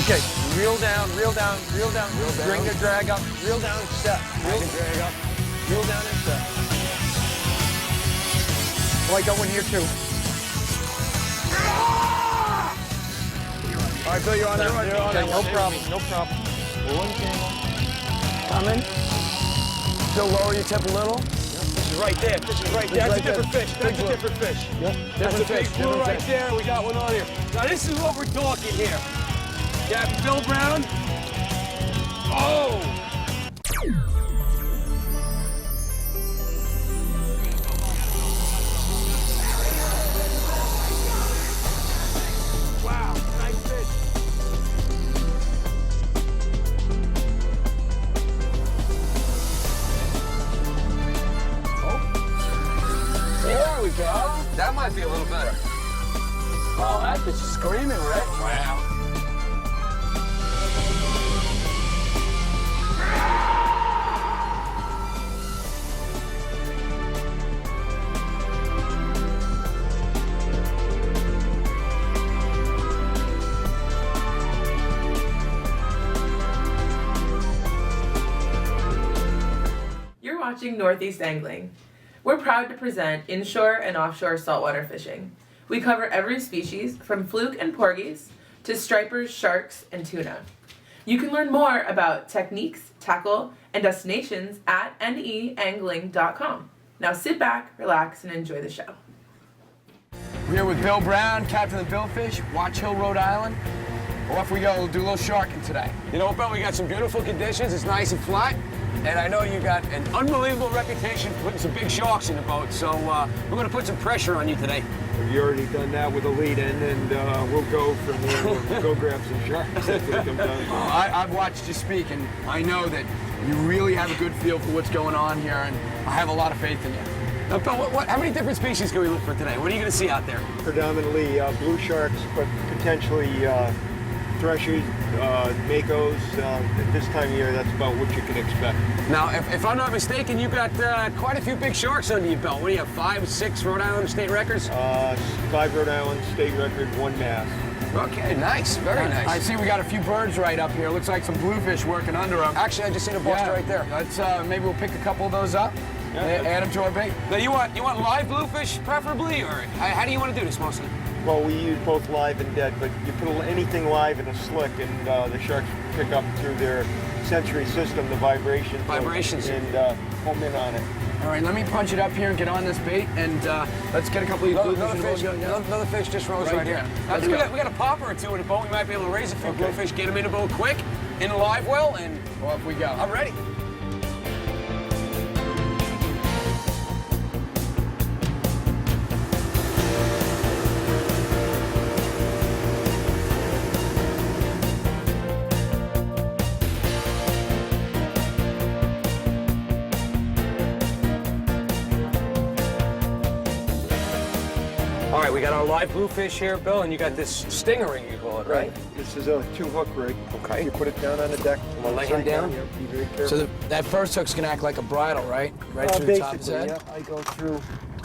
Okay, reel down, reel down, reel down. Reel down. Bring the drag up, reel down and step. Reel the drag up. Reel down and step. Oh, I got one here too. All right, Bill, you're on that. You're on Okay, that. no problem, no problem. Coming. Still lower your tip a little. This is right there. This is right there. That's a different fish. That's a different fish. Yep. That's a big blue right fish. there. We got one on here. Now, this is what we're talking here. Captain Bill Brown. Oh! Wow, nice fish. There we go. That might be a little better. Oh, that fish is screaming, Rick. Wow. You're watching Northeast Angling. We're proud to present inshore and offshore saltwater fishing. We cover every species from fluke and porgies to stripers, sharks, and tuna. You can learn more about techniques, tackle, and destinations at neangling.com. Now sit back, relax, and enjoy the show. We're here with Bill Brown, captain of the Billfish, Watch Hill, Rhode Island. Off we go. We'll do a little sharking today. You know, Bill, we got some beautiful conditions. It's nice and flat. And I know you got an unbelievable reputation for putting some big sharks in the boat. So we're going to put some pressure on you today. Have you already done that with a lead in, and we'll go from there. We'll go grab some sharks. That's what it comes down to. I've watched you speak, and I know that you really have a good feel for what's going on here, and I have a lot of faith in you. Now, Bill, how many different species can we look for today? What are you going to see out there? Predominantly blue sharks, but potentially threshers, makos. At this time of year, that's about what you can expect. Now, if I'm not mistaken, you've got quite a few big sharks under your belt. What do you have, 5, 6 Rhode Island state records? 5 Rhode Island state record, 1 bass. Okay, nice, very nice. I see we got a few birds right up here. Looks like some bluefish working under them. Actually, I just seen a bust right there. Let's maybe we'll pick a couple of those up. Yeah, add them to our bait. Now, you want live bluefish preferably, or how do you want to do this mostly? Well, we use both live and dead, but you put anything live in a slick, and the sharks pick up through their sensory system the vibrations. Vibrations. And home in on it. All right, let me punch it up here and get on this bait, and let's get a couple of Another bluefish. another fish just rose right here. I Let's think go. we got a popper or two in the boat. We might be able to raise a few bluefish, get them in the boat quick, in the live well, and Off we go. I'm ready. All right, we got our live bluefish here, Bill, and you got this stinger ring, you call it, right? This is a 2-hook rig. Okay. You put it down on the deck. We'll lay him down. Yeah, be very careful. So that first hook's gonna act like a bridle, right? Right through the top of his basically, head. yeah. I go through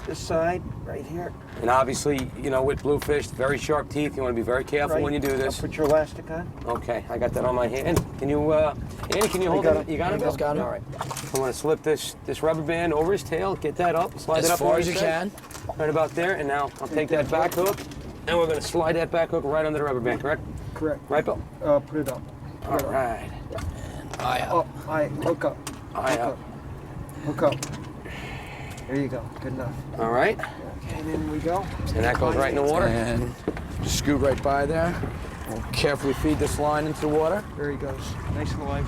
this side right here. And obviously, you know, with bluefish, very sharp teeth. You want to be very careful Right. when you do this. Now put your elastic on. Okay, I got that on my hand. Can you, Andy, can you hold got it? it. You got it, Bill's Bill? got it. All right. I'm going to slip this rubber band over his tail, get that up, slide As it up far over as his you head. Right about there, and now I'll take that back hook, and we're going to slide that back hook right under the rubber band, correct? Correct. Right, Bill? Put it up. All right. Eye up. Up. Hook up. Eye up. Hook up. There you go. Good enough. All right. And in we go. And that goes right in the water. And just scoot right by there. We'll carefully feed this line into the water. There he goes. Nice and live.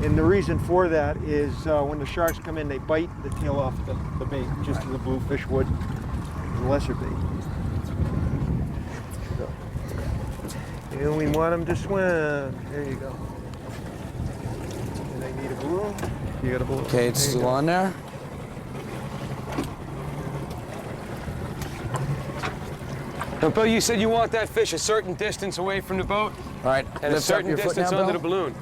And the reason for that is when the sharks come in, they bite the tail off the bait, just as a bluefish would, the lesser bait. So. And we want them to swim. There you go. And I need a balloon. You got a balloon. Okay, it's There you still go. on there. Now, Bill, you said you want that fish a certain distance away from the boat All right, and a lift up certain your foot distance now, under the Bill. balloon.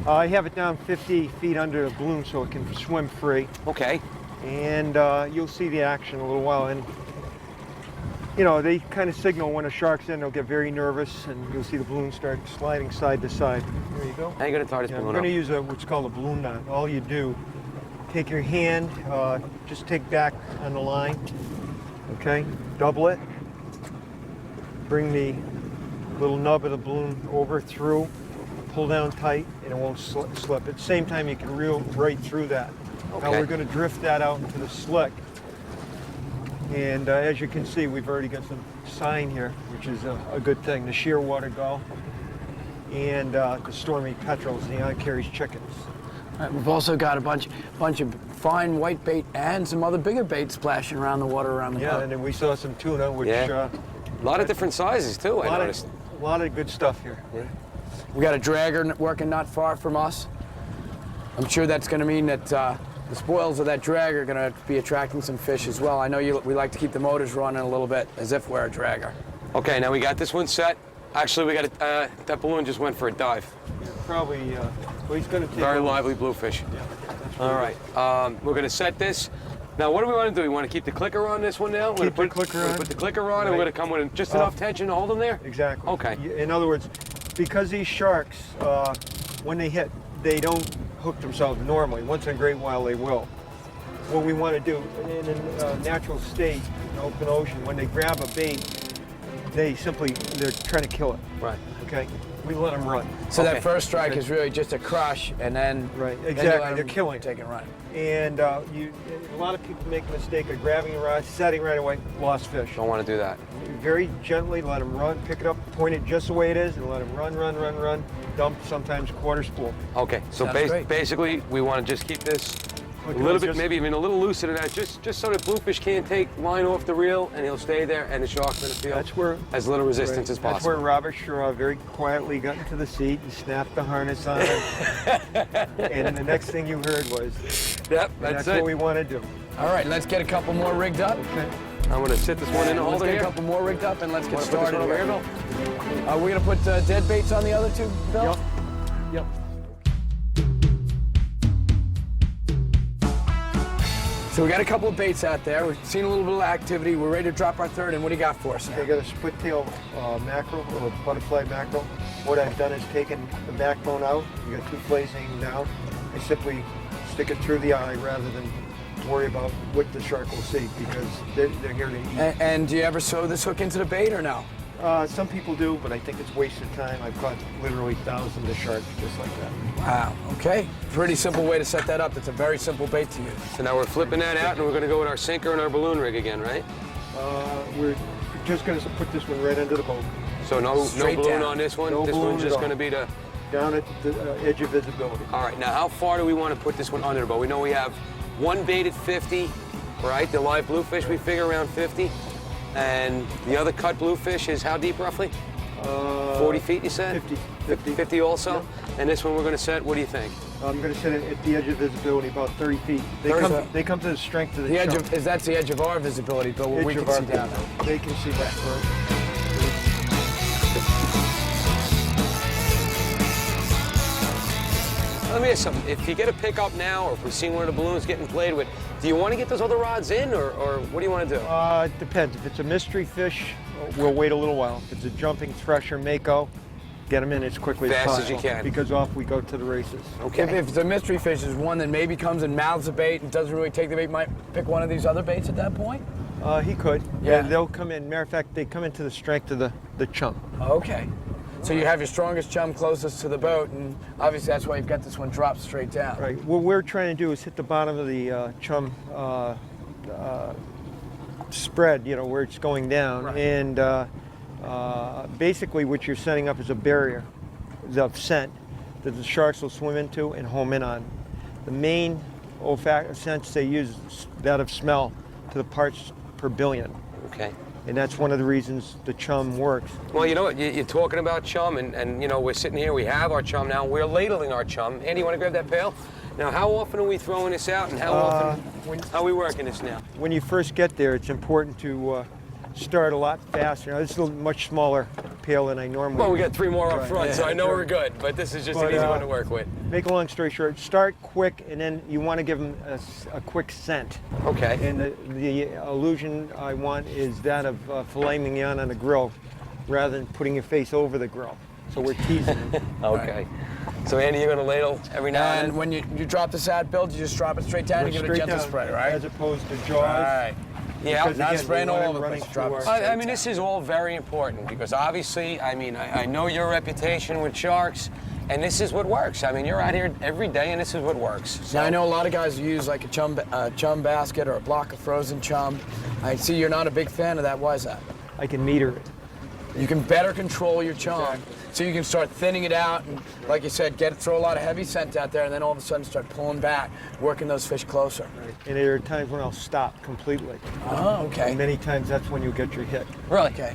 I have it down 50 feet under the balloon so it can swim free. Okay. And you'll see the action in a little while. And you know, they kind of signal when a shark's in. They'll get very nervous, and you'll see the balloon start sliding side to side. There you go. How are you going to tie this Yeah, balloon I'm up? going to use what's called a balloon knot. All you do, take your hand, just take back on the line, okay? Double it. Bring the little nub of the balloon over through, pull down tight, and it won't slip. At the same time, you can reel right through that. Now Okay. we're going to drift that out into the slick. And as you can see, we've already got some sign here, which is a good thing. The shearwater gull and the stormy petrels, the Ancares chickens. All right, we've also got a bunch of fine white bait and some other bigger bait splashing around the water around the Yeah, boat. and then we saw some tuna, which Yeah. A lot of different sizes, too, I noticed. a lot of good stuff here. We got a dragger working not far from us. I'm sure that's going to mean that the spoils of that dragger are going to be attracting some fish as well. I know we like to keep the motors running a little bit as if we're a dragger. Okay, now we got this one set. Actually, we got that balloon just went for a dive. Probably, well, he's going to take Very over. lively bluefish. Yeah, that's All pretty right, we're gonna set this. Now, what do we want to do? We want to keep the clicker on this one now? We're Keep gonna the clicker on. Put the clicker on, and we're Right. gonna come with just enough tension to hold them there? good. Exactly. Okay. In other words, because these sharks, when they hit, they don't hook themselves normally. Once in a great while, they will. What we want to do, in a natural state, in the open ocean, when they grab a bait, they're trying to kill it. Right. Okay? We let them run. So Okay. that first strike Okay. is really just a crush, and then Right, then you exactly, let they're 'em killing. take and run. And a lot of people make a mistake of grabbing a rod, setting right away, lost fish. Don't want to do that. Very gently let them run, pick it up, point it just the way it is, and let them run, dump sometimes quarter spool. Okay, so Sounds great. basically, we want to just keep this a Look, little it's bit, just- maybe even a little looser than that, just so that bluefish can't take line off the reel, and he'll stay there, and the shark's gonna feel That's where as little resistance as That's where possible. Robert Shaw very quietly got into the seat and snapped the harness on, and the next thing you heard was, Yep, and that's what it. we want to do. All right, let's get a couple more rigged up. Okay. I'm gonna sit this one in the Let's holder get a here. couple more rigged up, and let's get Wanna put this started. one over here, Bill? We're gonna put dead baits on the other two, Bill. Yep. So we got a couple of baits out there. We've seen a little bit of activity. We're ready to drop our third, and what do you got for us? They got a split tail mackerel or butterfly mackerel. What I've done is taken the backbone out. You got two fillets hanging down. I simply stick it through the eye rather than worry about what the shark will see because they're here to eat. And do you ever sew this hook into the bait or no? Some people do, but I think it's wasted time. I've caught literally thousands of sharks just like that. Wow. Okay. Pretty simple way to set that up. It's a very simple bait to use. So now we're flipping that out, and we're gonna go with our sinker and our balloon rig again, right? We're just going to put this one right under the boat, So no Straight balloon down. on this one. No This balloon one's at just all. gonna be the. down at the edge of visibility. All right. Now, how far do we want to put this one under the boat? We know we have one bait at 50, right? The live bluefish we figure around 50, and the other cut bluefish is how deep roughly? 40 feet, you said? 50. 50 also? And this one we're going to set, what do you think? I'm going to set it at the edge of visibility, about 30 feet. They 30 come, feet. they come to the strength of the The edge chunk. of that's the edge of our visibility, Bill, where we Edge can of see our down. boat. They can see that first. Let me ask you something. If you get a pickup now, or if we see one of the balloons getting played with, do you want to get those other rods in, or what do you want to do? It depends. If it's a mystery fish, we'll wait a little while. If it's a jumping thresher mako, get them in as quickly Fast as as possible. you can. Because off we go to the races. Okay. If the mystery fish is one that maybe comes and mouths the bait and doesn't really take the bait, might pick one of these other baits at that point? He could. Yeah. And they'll come in. Matter of fact, they come into the strength of the chum. Okay. So you have your strongest chum closest to the boat, and obviously that's why you've got this one dropped straight down. Right. What we're trying to do is hit the bottom of the chum spread, you know, where it's going down. Right. And basically what you're setting up is a barrier of scent that the sharks will swim into and home in on. The main olfactory sense they use is that of smell to the parts per billion. Okay. And that's one of the reasons the chum works. Well, you know what? You're talking about chum, and you know, we're sitting here, we have our chum now, we're ladling our chum. Andy, you want to grab that pail? Now, how often are we throwing this out, and how often, how are we working this now? When you first get there, it's important to start a lot faster. Now, this is a much smaller pail than I normally. Well, we got 3 more up Right. front, Yeah, so I know sure. we're good. But this is just But, an easy one to work with. Make a long story short, start quick, and then you want to give them a quick scent. Okay. And the illusion I want is that of filet mignon on a grill, rather than putting your face over the grill. So we're teasing them. Okay. So Andy, you're gonna ladle every now and And then? when you drop the sad build, you just drop it straight down and give it a Straight gentle down, spray, right? As opposed to jaws. Right. Yeah. Because Not again, spraying we want all them over the running place, through drop it our- I mean, this is all very important because obviously, I mean, I know your reputation with sharks, and this is what works. I mean, you're out here every day, and this is what works. So, Now, I know a lot of guys use like a chum basket or a block of frozen chum. I see you're not a big fan of that. Why is that? I can meter it. You can better control your chum, so you can start thinning it out, and like you said, throw a lot of heavy scent out there, and then all of a sudden start pulling back, working those fish closer. And there are times when I'll stop completely. Oh, And okay. many times that's when you'll get your hit. really? Okay.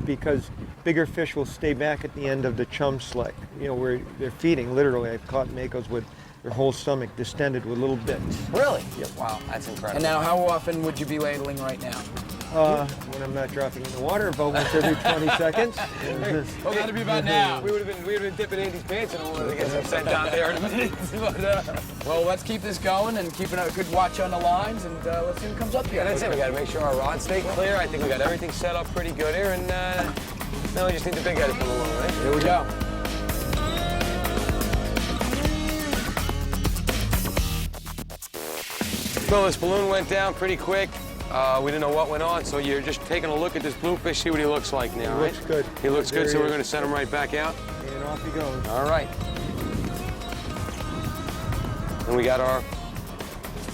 Because bigger fish will stay back at the end of the chum slick. You know, where they're feeding, literally. I've caught makos with their whole stomach distended with little bits. Really? Wow, that's incredible. And now, how often would you be ladling right now? When I'm not dropping in the water, about once every 20 seconds. Oh, that'd be about now. we would have been dipping Andy's pants in a little to get some scent down there in a minute. But, Well, let's keep this going and keeping a good watch on the lines, and let's see who comes up here. yeah, that's it. We got to make sure our rods stay clear. I think we got everything set up pretty good here, and now we just need the big guy to come along, right? Here we go. So this balloon went down pretty quick. We didn't know what went on, so you're just taking a look at this bluefish, see what he looks like now, He right? looks good. He looks good, There so he we're is. going to send him right back out. And off he goes. All right. And we got our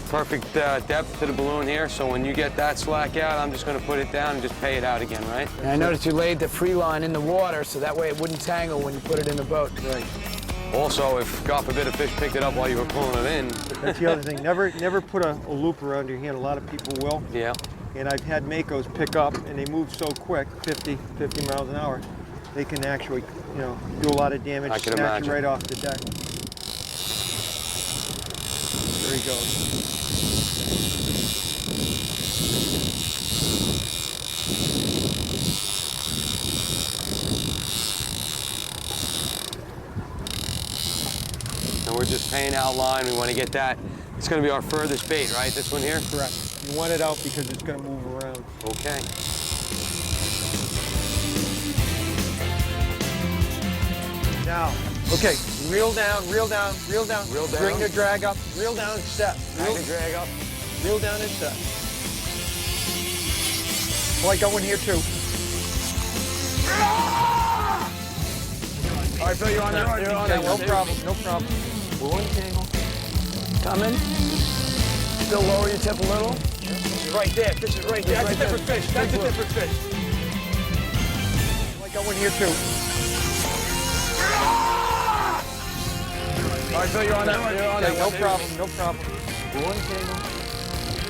perfect depth to the balloon here, so when you get that slack out, I'm just going to put it down and just pay it out again, right? And I noticed you laid the free line in the water, so that way it wouldn't tangle when you put it in the boat. Right. Also, if, God forbid, a fish picked it up while you were pulling it in. That's the other thing. Never put a loop around your hand. A lot of people will. Yeah. And I've had makos pick up, and they move so quick, 50 miles an hour, they can actually, you know, do a lot of damage, I can snatch imagine. it right off the deck. There he goes. And we're just paying out line. We want to get that. It's going to be our furthest bait, right? This one here? Correct. You want it out because it's going to move around. Okay. Now, okay, reel down, reel down, reel down. Reel down. Bring the drag up, reel down and set. Drag the drag up. Reel down and set. Oh, I got one here too. All right, Phil, you're on that. You're on Okay, that. no problem, no problem. Coming. Still lower your tip a little. This is right there. This is right there. That's a different fish. That's a different fish. Oh, I got one here too. All right, Phil, you're on that. You're on Okay, that. no problem, no problem.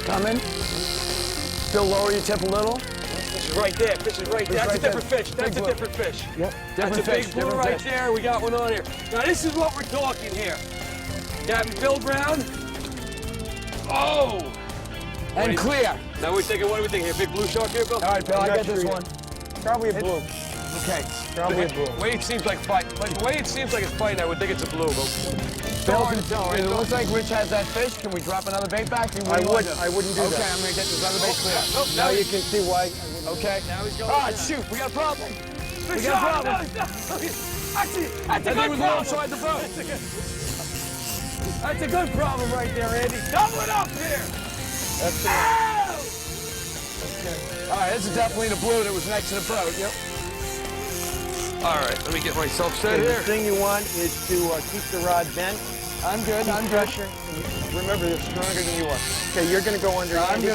Coming. Still lower your tip a little. This is right there. This is right there. That's a right there. different fish. That's Big a blue. different fish. Yep. That's a big blue right there. We got one on here. Now this is what we're talking here. Captain Bill Brown. Oh! And clear. Now we're thinking, what do we think here? Big blue shark here, Bill? All right, Bill, I I'm got not this sure one. Probably a blue. Okay. Probably a blue. The way it seems like it's fighting, I would think it's a blue. But Bill, hard to tell, right? it looks like Rich has that fish. Can we drop another bait back? I wouldn't do Okay, that. I'm gonna get this other bait clear. Oh, Now you can see why. Okay. Now he's going. Ah, shoot, we got a problem. We got a problem. That's a That thing good was problem. alongside the boat. That's a good problem right there, Andy. Double it up here. That's it. Ow! All right, this is definitely the blue that was next to the boat. Yep. All right, let me get myself set Okay, the here. thing you want is to keep the rod bent. I'm good. Keep I'm good. pressure. Remember, they're stronger than you are. Okay, you're gonna go under. I'm Andy.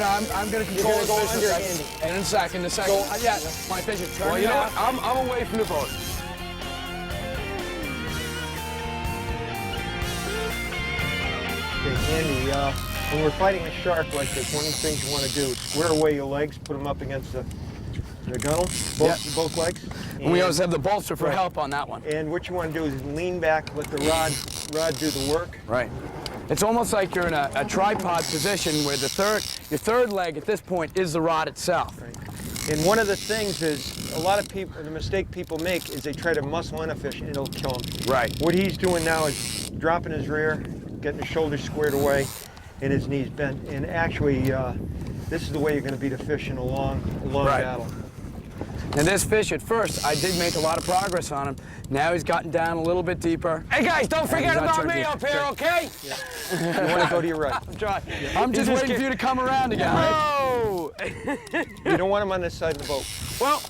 gonna control gonna go this fish under in a Andy. second. And in a second, Go- yeah, my fish is turning Well, you know out. what? I'm away from the boat. Okay, Andy, when we're fighting a shark like this, one of the things you want to do is square away your legs, put them up against the gunnel, both legs. And we always have the bolster for Right. help on that one. And what you want to do is lean back, let the rod do the work. Right. It's almost like you're in a tripod position where your third leg at this point is the rod itself. Right. And one of the things is, a lot of people, the mistake people make is they try to muscle in a fish and it'll kill them. Right. What he's doing now is dropping his rear, getting his shoulders squared away, and his knees bent. And actually, this is the way you're going to beat a fish in a long Right. battle. And this fish, at first, I did make a lot of progress on him. Now he's gotten down a little bit deeper. Hey guys, don't forget he's not about trying to me be- up here, okay? You want to go to your right. I'm trying. I'm just waiting for you to come around again, Rich. Oh! You don't want him on this side of the boat. Well,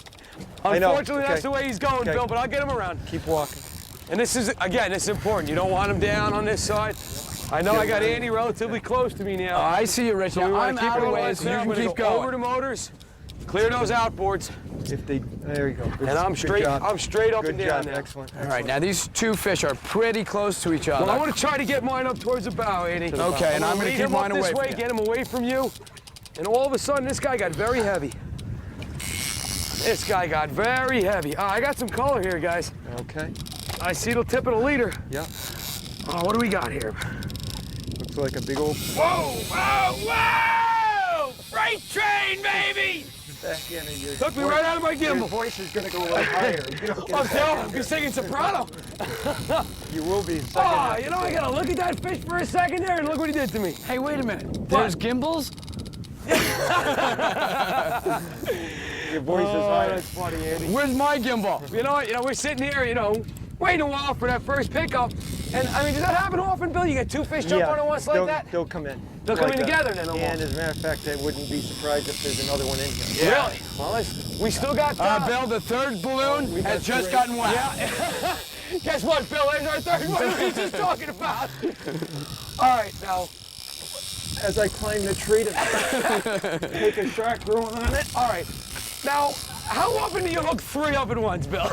I know, unfortunately, that's okay. the way he's going, Okay. Bill, but I'll get him around. Keep walking. And this is, again, this is important. You don't want him down on this side. I know I got Andy relatively close to me now. I see you, Rich. So we Now, want I'm to keep out it of a the little way, so you down. can We're gonna keep go going. over the motors, clear those outboards, If they, there you go. Good, and I'm good straight. job. I'm straight up Good and down job. now. Excellent. All right, now these two fish are pretty close to each other. Well, I want to try to get mine up towards the bow, Andy. Okay, and I'm gonna lead keep him up mine this away way, from you. get him away from you, and all of a sudden, this guy got very heavy. This guy got very heavy. I got some color here, guys. Okay. I see the tip of the leader. Yeah. Oh, what do we got here? Looks like a big old Whoa, whoa, whoa! Freight train, baby! back end of your. Took me right out of my Your gimbal. voice is going to go a lot higher. You don't get I'm it telling back. you, I'm singing soprano. You will be in second. Oh, half. you know, I gotta look at that fish for a second there and look what he did to me. Hey, wait a minute. There's gimbals? Your voice is higher. That's funny, Andy. Where's my gimbal? You know what? You know, we're sitting here, you know, waiting a while for that first pickup. And I mean, does that happen often, Bill? You get two fish jump on at once like they'll, that? They'll come in. They'll come like in that. together then, And as a matter of fact, I wouldn't be surprised if there's another one in here. Really? Well, we still got Bill, the third balloon has just gotten wet. Yeah. Guess what, Bill? There's our third one we were just talking about. All right, now. As I climb the tree to take a shark growing on it. All right. Now, how often do you hook three up at once, Bill?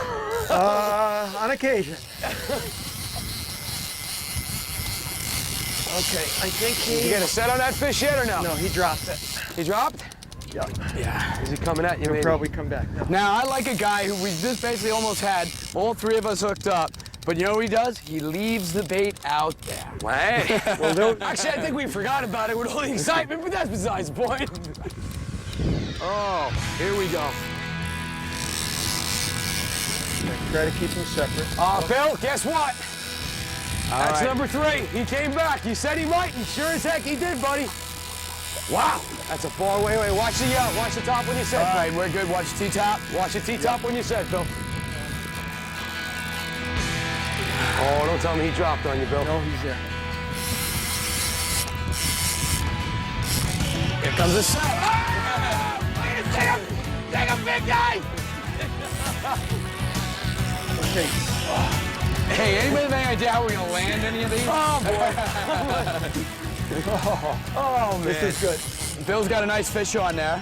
On occasion. Okay, I think You got a set on that fish yet or no? No, he dropped it. He dropped? Yeah. Is he coming at you, He'll maybe? probably come back. No. Now, I like a guy who we just basically almost had all three of us hooked up. But you know what he does? He leaves the bait out there. Hey. Well, Actually, I think we forgot about it with all the excitement, but that's besides the point. Oh, here we go. try to keep them separate. Bill, guess what? That's right. number three. He came back. You said he might, and sure as heck he did, buddy. Wow. That's a far way away. Watch the top when you set. All right, we're good. Watch T-top. Watch the T-top when you set, Bill. Oh, don't tell me he dropped on you, Bill. No, he's there. Here comes the set. Take him, big guy! Okay. Hey, anybody have any idea how we're gonna land any of these? Oh, boy. Oh, man. This is good. Bill's got a nice fish on there.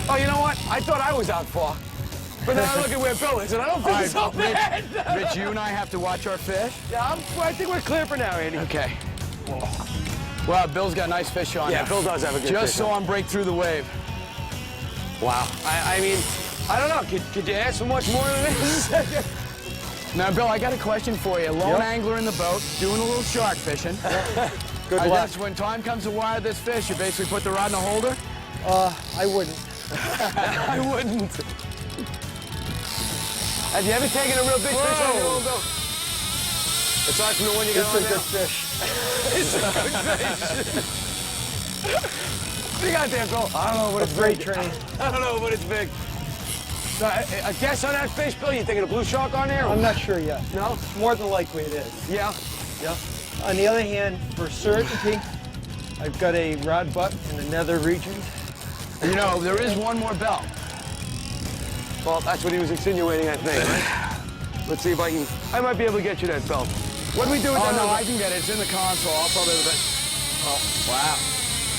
Oh, you know what? I thought I was out far. But then I look at where Bill is, and I don't feel All right, so bad. Rich, you and I have to watch our fish. Yeah, I think we're clear for now, Andy. Okay. Well, Bill's got a nice fish on Yeah, there. Bill does have a good Just fish saw on. him break through the wave. Wow. I mean, I don't know. Could you ask for much more than this? Now, Bill, I got a question for you. Lone Yep. angler in the boat, doing a little shark fishing. Good I luck. guess when time comes to wire this fish, you basically put the rod in the holder? I wouldn't. I wouldn't. Have you ever taken a real big fish on your own, Bill? Aside from the one you got It's on a now? good fish. It's a good fish. What do you got there, Bill? I don't know, but A it's freight big. train. I don't know, but it's big. So, a guess on that fish, Bill? You thinking a blue shark on there? I'm not sure yet. No? More than likely it is. Yeah. Yeah. On the other hand, for certainty, I've got a rod butt in the nether regions. You know, there is one more bell. Well, that's what he was insinuating, I think, right? Let's see if I might be able to get you that belt. What do we do with Oh, that? no, I can get it. It's in the console. I'll probably have it. Oh, wow.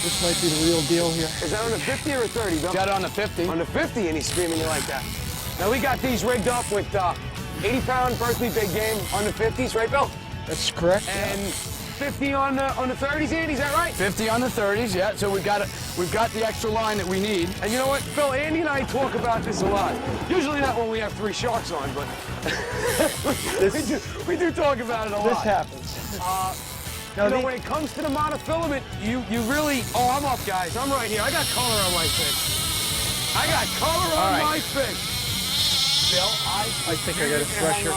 This might be the real deal here. Is that on the 50 or a 30, Bill? Got it on the 50. On the 50, and he's screaming you like that. Now, we got these rigged up with 80-pound Berkeley big game on the 50s, right, Bill? That's correct. And 50 on the 30s, Andy, is that right? 50 on the 30s, yeah. So we've got the extra line that we need. And you know what, Bill, Andy and I talk about this a lot. Usually not when we have 3 sharks on, but we do talk about it a lot. This happens. Now, you know, when it comes to the monofilament, you really... Oh, I'm up, guys. I'm right here. I got color on my fish. I got color on my fish. Bill, I think I got a thresher.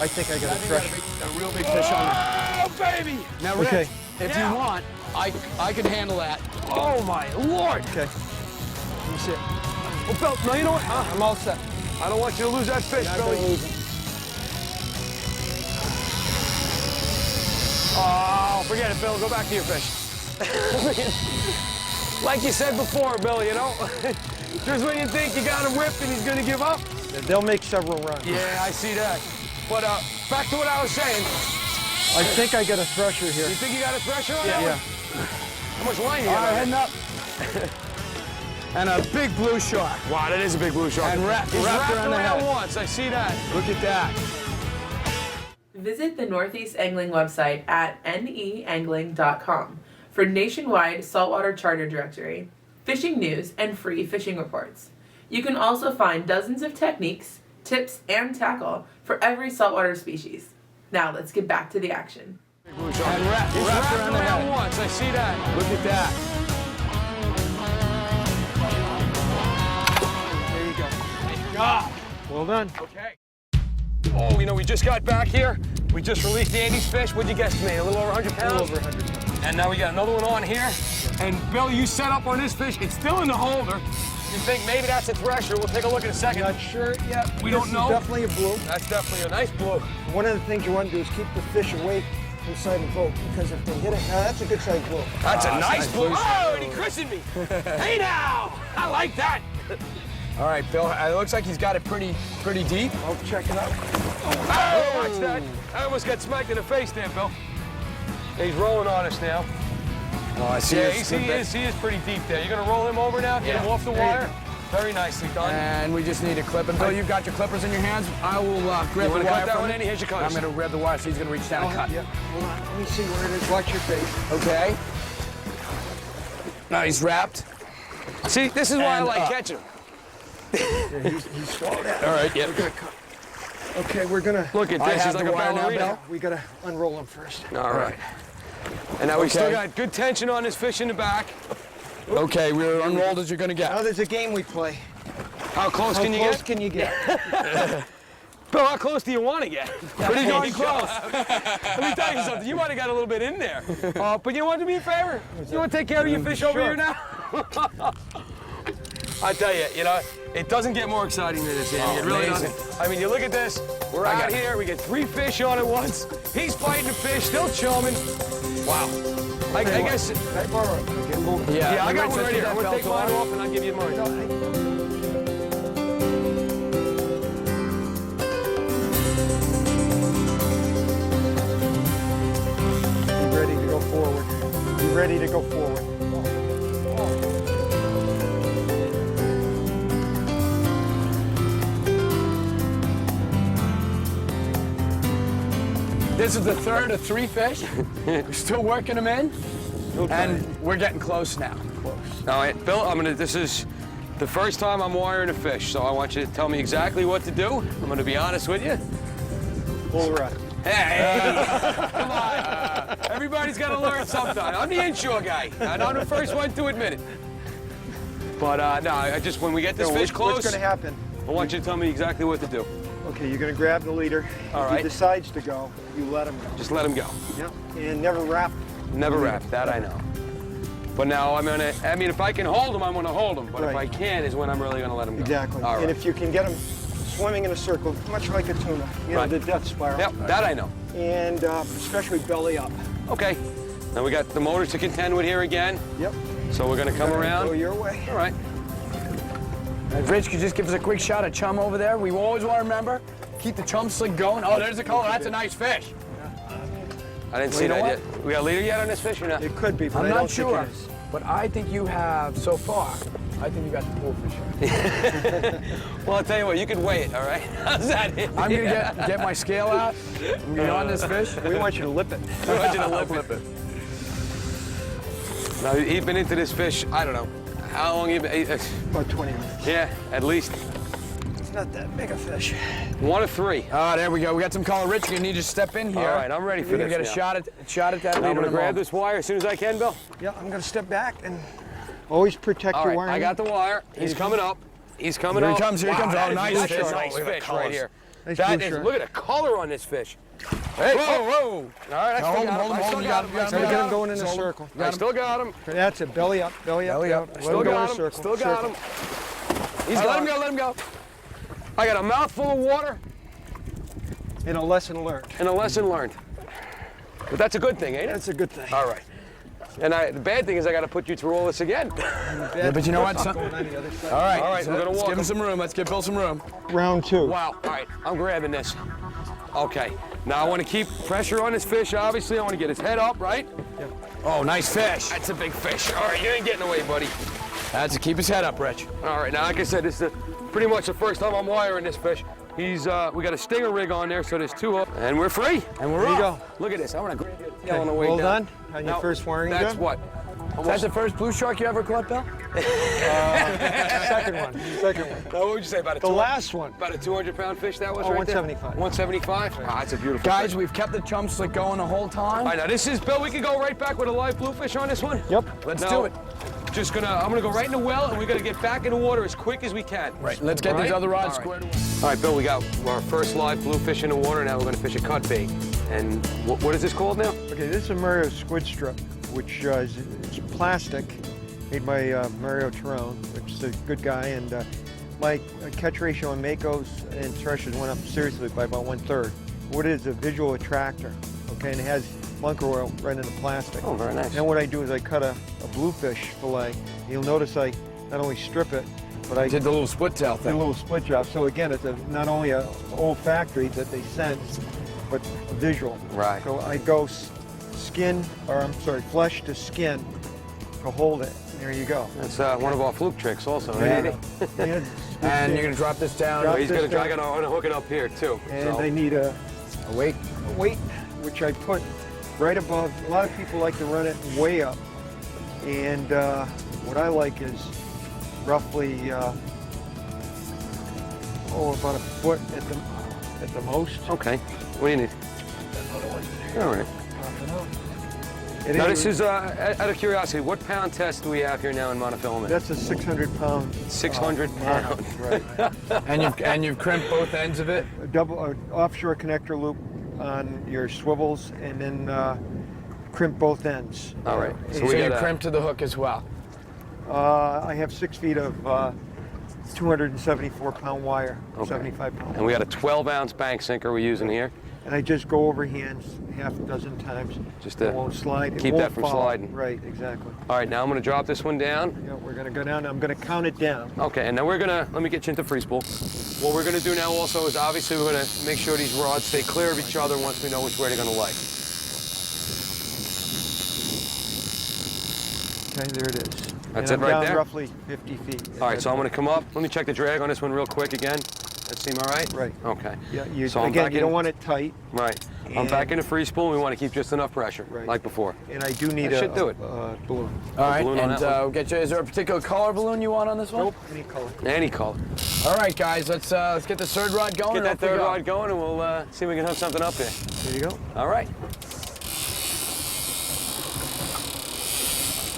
I think I got a thresher. A real big fish on there. Oh, baby! Now, Rich, Okay. if you want, I can handle that. Oh, my Lord! Okay. Let me see it. Well, Bill, no, you know what? I'm all set. I don't want you to lose that fish, Billy. Oh, forget it, Bill. Go back to your fish. Like you said before, Bill, you know? Just when you think you got him ripped and he's going to give up. They'll make several runs. Yeah, I see that. But back to what I was saying. I think I got a thresher here. You think you got a thresher on that Yeah. one? How much line you All got? right, heading up. And a big blue shark. Wow, that is a big blue shark. And wrapped He's around the around head. once. I see that. Look at that. Visit the Northeast Angling website at neangling.com for nationwide saltwater charter directory, fishing news, and free fishing reports. You can also find dozens of techniques, tips, and tackle for every saltwater species. Now let's get back to the action. Big blue shark. And wrapped He's around around the head. once. I see that. Look at that. There you go. Ah, Well done. okay. Oh, you know, we just got back here. We just released Andy's fish. What'd you guesstimate? A little over 100 A pounds? little over 100. And now we got another one on here. And Bill, you set up on this fish. It's still in the holder. You think maybe that's a thresher. We'll take a look in a second. Not sure yet. We don't know. This is definitely a blue. That's definitely a nice blue. One of the things you want to do is keep the fish away inside the boat, because if they hit it, now that's a good sized blue. That's a that's nice nice blue. blue. Oh, and he christened me. Hey now, I like that. All right, Bill, it looks like he's got it pretty deep. I'll check it out. Oh, watch that. I almost got smacked in the face there, Bill. He's rolling on us now. Oh, I see Yeah, his he is pretty deep there. You're gonna roll him over now, get him off the There you wire. Very nicely done. And we just need a clip. And Bill, you've got your clippers in your hands. I will grab the You wanna wire cut that from one, you. Andy? Here's your I'm cutters. going to grab the wire so he's going to reach down and cut. Yeah, hold on. Let me see where it is. Watch your face. Okay. Now he's wrapped. See, this is why I And like up. catching him. Yeah, he's swallowed out. All right, yeah. We're gonna cut. Okay, we're gonna. Look at I this. have He's like the a wire now, ballerina. Bill. We gotta unroll him first. All right. And now we still Okay. got good tension on this fish in the back. Okay, we're unrolled as you're going to Now get. there's a game we play. How close How can you close get? can you get? Bill, how close do you want to get? Pretty darn close. Let me tell you something. You might have got a little bit in there. But you want to do me a favor? You want to take care of your fish over Sure. here now? I tell you, it doesn't get more exciting than this, Andy. It really amazing. doesn't. I mean, you look at this. We're I out got it. here. We get 3 fish on at once. He's fighting the fish, still chumming. Wow. I guess. Can I borrow it? Okay, move. Yeah, I got Rich, one right let's here. get I'm that gonna take belt mine on. off and I'll give you mine. Be ready to go forward. Be ready to go forward. This is the third of 3 fish. We're still working them in. And we're getting close now. All right, Bill, this is the first time I'm wiring a fish, so I want you to tell me exactly what to do. I'm gonna be honest with you. Pull the rod. Hey, come on. Everybody's got to learn sometime. I'm the inshore guy, and I'm the first one to admit it. But no, when we get this fish close, What's gonna happen? I want you to tell me exactly what to do. Okay, you're gonna grab the leader. All If right. he decides to go, you let him go. Just let him go. Yep. And never wrap. Never wrap, that I know. But now if I can hold him, I'm gonna hold him. But if I Right. can't, is when I'm really gonna let him go. Exactly. All right. And if you can get him swimming in a circle, much like a tuna, Right. the death spiral. Yep, that I know. And especially belly up. Okay. Now we got the motors to contend with here again. Yep. So we're gonna come around. Go your way. All right. Rich, could you just give us a quick shot of chum over there? We always want to remember, keep the chum sling going. Oh, there's the color. That's a nice fish. I didn't Well, see you know that what? yet. We got a leader yet on this fish or not? It could be, but I'm I not don't sure, think it is. but I think you have, so far, I think you got the bullfish here. Well, I'll tell you what, you can weigh it, all right? How's that? I'm going to get my scale out and get on this fish. We want you to lip it. I want you to lip it. Now, he's been into this fish, I don't know. How long you been? About 20 minutes. Yeah, at least. not that big a fish. 1 of 3. Ah, there we go. We got some color. Rich, you need to step in here. All right, I'm ready for We're gonna this get a now. shot at that. Now I'm later gonna in a grab moment. this wire as soon as I can, Bill. Yeah, I'm gonna step back and always protect All your right, wire. I got the wire. He's coming up. He's coming Here up. he comes, here he comes. That Oh, is nice a fish. nice Look at the fish colors. right here. Nice That blue is, shirt. look at the color on this fish. Hey, Whoa. whoa! All right, I Now, still hold him, got hold him, him. I hold still him. got You him. got I him, still Gotta you get got him him. going in a circle. I still got him. That's it. Belly up, belly up. Belly up. Let Still him go in got a him. circle. Still got Circle. him. He's All right, got him. let him go. I got a mouthful of water And a lesson learned. and a lesson learned. But that's a good thing, ain't it? That's a good thing. All right. And the bad thing is I got to put you through all this again. Yeah, but you know what? Going on the other side. All right, All right, we're gonna let's walk give him him. some room. Let's give Bill some room. Round 2. Wow. All right, I'm grabbing this. Okay. Now I want to keep pressure on this fish, obviously. I want to get his head up, right? Oh, nice fish. That's a big fish. All right, you ain't getting away, buddy. That's to keep his head up, Rich. All right, now, like I said, this is pretty much the first time I'm wiring this fish. We got a stinger rig on there, so there's 2 up, and we're free. And we're There you off. go. Look at this. I want to grab your tail on the way Well down. done on your Now, first wiring That's job? what? Is that the first blue shark you ever caught, Bill? Second one. Second one. Now, what would you say about The last one. About a 200-pound fish that was Oh, right there? 175. 175? Ah, that's a beautiful Guys, fish. we've kept the chum slick going the whole time. All right, now this is, Bill, we can go right back with a live bluefish on this one? Yep. Let's Now, do it. I'm gonna go right in the well, and we're gonna get back in the water as quick as we can. Right, let's get All these right? other rods All right. squared away. All right, Bill, we got our first live bluefish in the water. Now we're gonna fish a cut bait. And what is this called now? Okay, this is a Mario squid strip, which is it's plastic, made by Mario Terone, which is a good guy. And my catch ratio on Makos and threshers went up seriously by about 1/3. What it is a visual attractor, okay, and it has bunker oil right in the plastic. Oh, very nice. Then what I do is I cut a bluefish fillet. You'll notice I not only strip it, but I Did the little split tail did a thing. little split job. So again, it's not only a old factory that they sense, but a visual. Right. So I go flesh to skin to hold it. There you go. That's one of our fluke tricks also, Yeah. ain't it? And, And you're gonna drop this down. Drop He's this gonna, I down. gotta hook it up here too. and so. I need a Wait. weight, which I put right above. A lot of people like to run it way up. And what I like is roughly, about a foot at the most. Okay. What do you need? All right. It Now is- this is, out of curiosity, what pound test do we have here now in monofilament? That's a 600-pound. 600 pound. Right. And you've crimped both ends of it. A double offshore connector loop on your swivels, and then crimp both ends. All right. So So we you got a- crimp to the hook as well. I have 6 feet of 274-pound wire, Okay. 75-pound. And we got a 12-ounce bank sinker we're using here. And I just go over hands half a dozen times. Just to it won't slide. It keep won't that from fall. sliding. Right, exactly. All right, now I'm gonna drop this one down. Yeah, we're gonna go down. I'm gonna count it down. Okay, and then we're gonna, let me get you into free spool. What we're gonna do now also is obviously we're gonna make sure these rods stay clear of each other once we know which way they're gonna lay. Okay, there it is. That's And it I'm right down there? roughly 50 feet. All right, so I'm gonna come up. Let me check the drag on this one real quick again. That seem all right? Right. Okay. Yeah, So I'm again, back you in- don't want it tight. Right. I'm And- back in the free spool. We want to keep just enough pressure, Right. like before. And I do need That a, should do it. balloon. All right, balloon on and that one? we'll get you. Is there a particular color balloon you want on this one? Nope, any color. Any color. All right, guys, let's get the third rod going. Get and that off we third go. rod going, and we'll see if we can hook something up here. There you go. All right.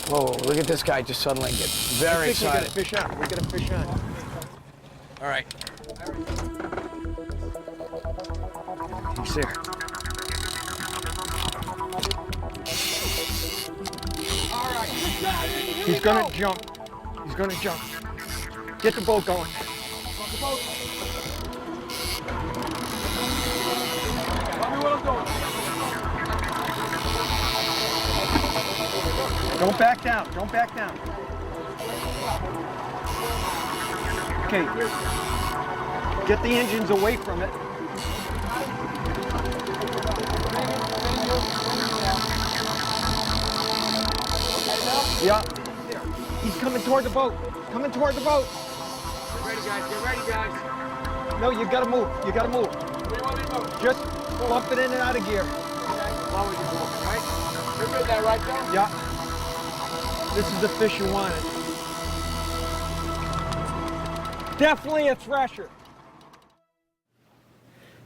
Whoa, look at this guy just suddenly get very I think we got a excited. fish on. We got a fish on. All right. He's there. He's gonna jump. He's gonna jump. Get the boat going. Don't back down. Don't back down. Okay. Get the engines away from it. Yeah. He's coming toward the boat. Coming toward the boat. Get ready, guys. Get ready, guys. No, you gotta move. You gotta move. Just bump it in and out of gear. You're good there, right, Bill? Yeah. This is the fish you wanted. Definitely a thresher.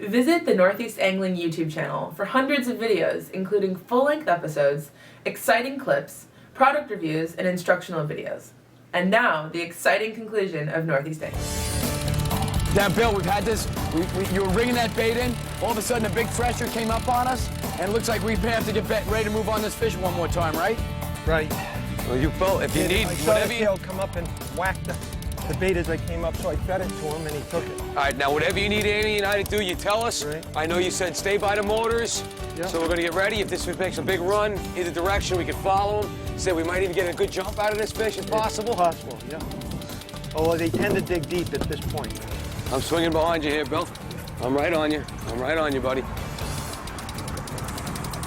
Visit the Northeast Angling YouTube channel for hundreds of videos, including full-length episodes, exciting clips, product reviews, and instructional videos. And now, the exciting conclusion of Northeast Angling. Now, Bill, we've had this. You were ringing that bait in. All of a sudden, a big thresher came up on us, and it looks like we have to get ready to move on this fish one more time, right? Right. Well, you Bill, if you need I saw the whatever you. tail come up and whack the bait as I came up, so I fed it to him, and he took it. All right, now whatever you need Andy and I to do, you tell us. Right. I know you said stay by the motors, Yeah. so we're gonna get ready. If this fish makes a big run, either direction, we can follow him. Said we might even get a good jump out of this fish if possible. Possible, yeah. Although they tend to dig deep at this point. I'm swinging behind you here, Bill. I'm right on you. I'm right on you, buddy.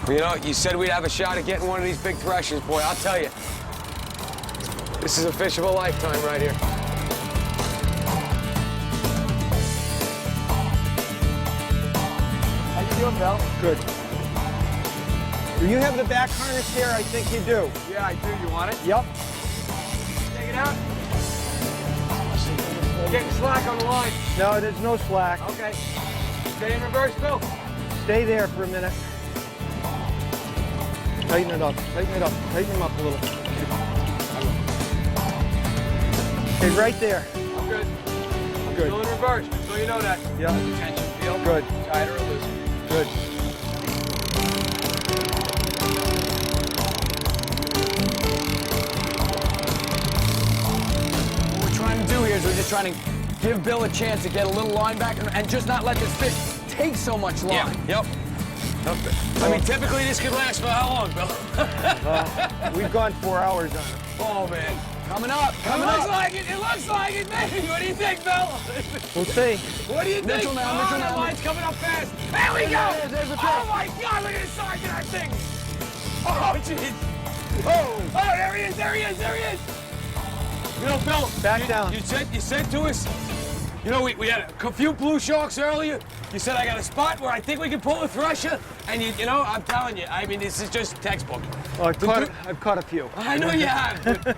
You know, you said we'd have a shot at getting one of these big threshers, boy. I'll tell you. This is a fish of a lifetime right here. How you doing, Bill? Good. Do you have the back harness here? I think you do. Yeah, I do. You want it? Yep. Take it out. Getting slack on the line. No, there's no slack. Okay. Stay in reverse, Bill. Stay there for a minute. Tighten it up, tighten it up, tighten them up a little. Okay, right there. I'm good. Good. Still in reverse, so you know that. Yeah, Tension feel. good, Tighter or looser. good. What we're trying to do here is we're just trying to give Bill a chance to get a little line back and just not let this fish take so much line. Yep. I mean, typically this could last for how long, Bill? We've gone 4 hours on it. Oh, man. Coming up, It coming looks up. like it. It looks like it, maybe. What do you think, Bill? We'll see. What do you think? Neutral now, Oh, neutral that now. line's coming up fast. There we go. There's the fish. Oh, my God. Look at the size of that thing. Oh, jeez. Oh, there he is. There he is. There he is. You know, Bill. Back down. You said to us, you know, we had a few blue sharks earlier. You said I got a spot where I think we can pull a thresher. And, you know, I'm telling you, I mean, this is just textbook. Oh, I've caught a few. I know you have, but,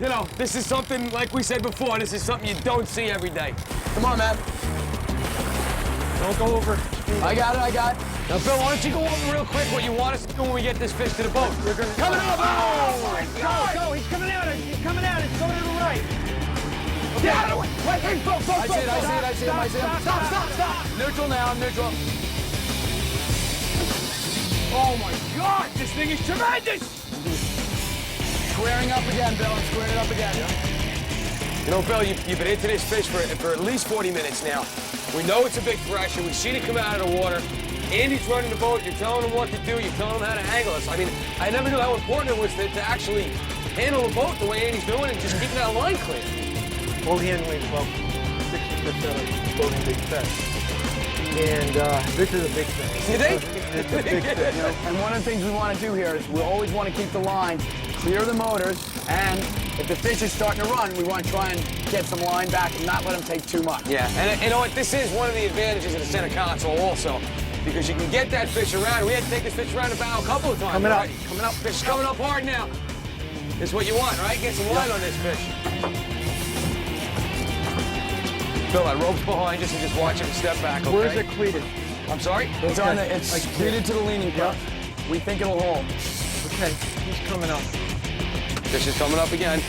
you know, this is something, like we said before, this is something you don't see every day. Come on, man. Don't go over. I got it, I got it. Now, Bill, why don't you go over real quick what you want us to do when we get this fish to the boat? We're gonna Coming up! Oh, my God! Go, he's coming out. He's coming out. It's going to the right. Get out of the way! Wait, hey, Bill, I see it, I see it, I see it, I see it. Stop! Neutral now, neutral. Oh, my God! This thing is tremendous! Squaring up again, Bill, and squaring it up again. You know, Bill, you've been into this fish for at least 40 minutes now. We know it's a big thresher. We've seen it come out of the water. Andy's running the boat. You're telling him what to do. You're telling him how to angle us. I mean, I never knew how important it was to actually handle the boat the way Andy's doing and just keeping that line clear. Boat handling is about 60% of boating big fish. And this is a big fish. You think? It's a big fish. You know, and one of the things we want to do here is we always want to keep the lines clear of the motors, and if the fish is starting to run, we want to try and get some line back and not let them take too much. Yeah, and you know what? This is one of the advantages of the center console also, because you can get that fish around. We had to take this fish around the bow a couple of times. Coming up. already. Coming up. Fish is coming up hard now. This is what you want, right? Get some line on this fish. Bill, that rope's behind you, so just watch him step back, okay? Where's it cleated? I'm sorry? It's on the, it's cleated to the leaning post. We think it'll hold. Okay, he's coming up. Fish is coming up again.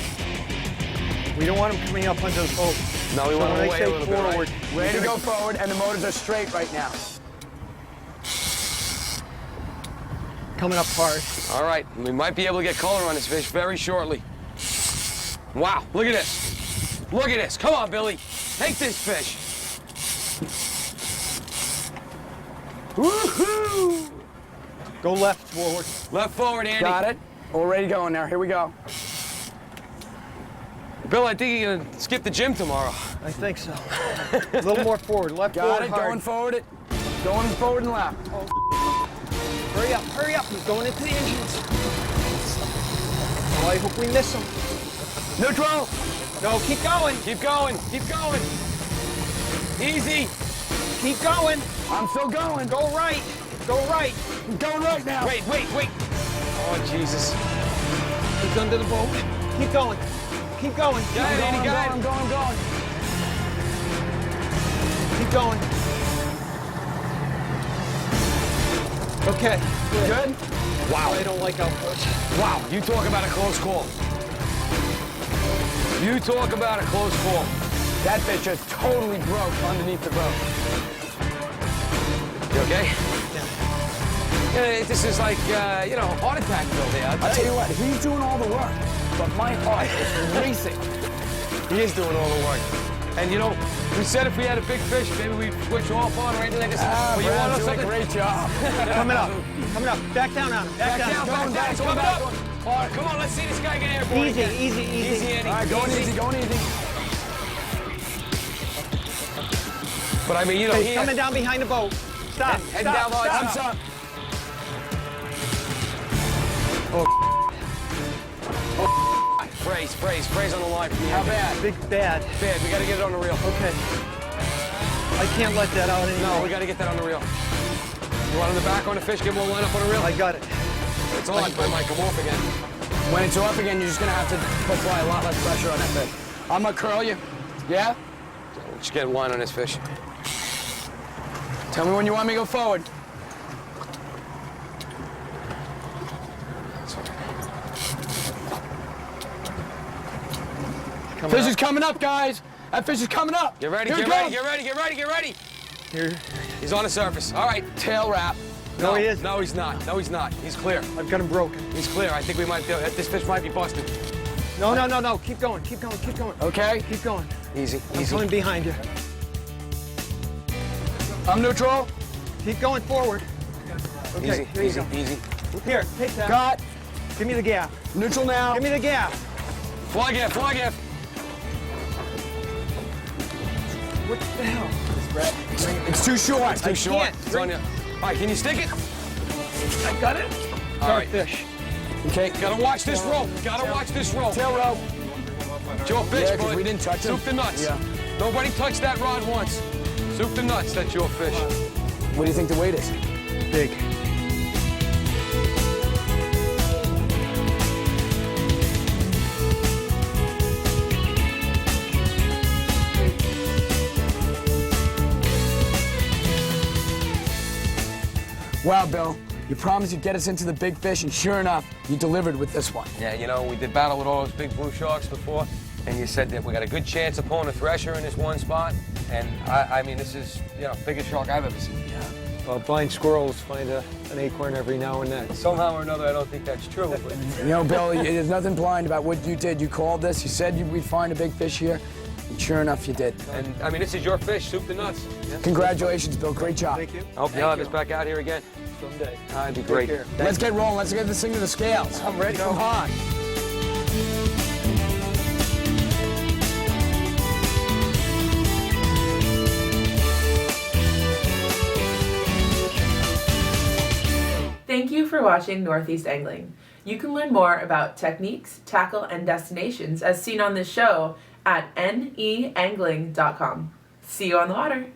We don't want him coming up under the boat. No, we So want when him I away say a little bit, forward, right? Ready to go forward, and the motors are straight right now. coming up hard. All right, we might be able to get color on this fish very shortly. Wow, look at this. Look at this. Come on, Billy. Take this fish. Woohoo! Go left, forward. Left forward, Andy. Got it. Already going there. Here we go. Bill, I think you're gonna skip the gym tomorrow. I think so. A little more forward. Left Got forward it. hard. Going forward. Going forward and left. Hurry up, hurry up. He's going into the engines. Oh, I hope we miss him. Neutral. No, keep going. Keep going. Keep going. Easy. Keep going. I'm still going. Go right. Go right. I'm going right now. Wait. Oh, Jesus. He's under the boat. Keep going. Keep going. Got it, Andy, got it. I'm going. Keep going. Okay. Good? Wow. I don't like outputs. Wow. You talk about a close call. You talk about a close call. That fish just totally broke underneath the boat. You okay? Yeah, this is like, you know, heart attack bill there. I'll tell you what, he's doing all the work, but my heart is racing. He is doing all the work. And you know, we said if we had a big fish, maybe we'd switch off on or anything like this. Ah, But you want Brad's us doing a something? great job. Coming up. Coming up. Back down on him. Back down. Going back, going coming back. up. All right, come on, let's see this guy get airborne. Easy, again. easy, easy. Andy. All right, going easy, going easy. But I mean, you know, He's he coming down behind the boat. Stop. heading down the I'm stop. sorry. Sprays on the line from the How end. bad? Big bad. Bad, we gotta get it on the reel. Okay. I can't let that out anymore. No, we gotta get that on the reel. You want on the back on the fish, get more line up on the reel? I got it. It's on, but it might come off again. When it's off again, you're just gonna have to apply a lot less pressure on that fish. I'm gonna curl you. Yeah? Just get a line on this fish. Tell me when you want me to go forward. Fish is coming up, guys. That fish is coming up. Get ready, Here get it ready, goes. get ready, get ready, get ready. Here. He's on the surface. All right. Tail wrap. No, he isn't. No, he's not. No, he's not. He's clear. I've got him broken. He's clear. I think we might do it. This fish might be busted. No, no, no, no. Keep going. Keep going. Keep going. Okay? Keep going. Easy, I'm easy. coming behind you. I'm neutral. Keep going forward. Okay, Easy, here you easy, go. easy. Here, take that. Got. Give me the gap. Neutral now. Give me the gap. Fly gaff, fly gaff. What the hell? It's too short. Too short. can't. It's on you. All right, can you stick it? I got it. All right. Fish. Okay. Gotta watch this rope. Gotta watch this rope. Tail rope. It's your fish, Yeah, 'cause bud. we didn't touch him. Soup the nuts. Yeah. Nobody touched that rod once. Soup the nuts. That's your fish. What do you think the weight is? Big. Wow, Bill. You promised you'd get us into the big fish, and sure enough, you delivered with this one. Yeah, you know, we did battle with all those big blue sharks before, and you said that we got a good chance of pulling a thresher in this one spot. And I mean, this is, you know, biggest shark I've ever seen. Yeah. Well, blind squirrels find an acorn every now and then. Somehow or another, I don't think that's true. But You know, Bill, there's nothing blind about what you did. You called this. You said we'd find a big fish here, and sure enough, you did. and I mean, this is your fish, soup the nuts. Yeah. Congratulations, Bill. Great job. Thank you. I hope you'll have us back out here again. Someday. That'd be great. care. Let's get rolling. Let's get this thing to the scales. I'm ready. Come on. Thank you for watching Northeast Angling. You can learn more about techniques, tackle, and destinations as seen on this show at neangling.com. See you on the water.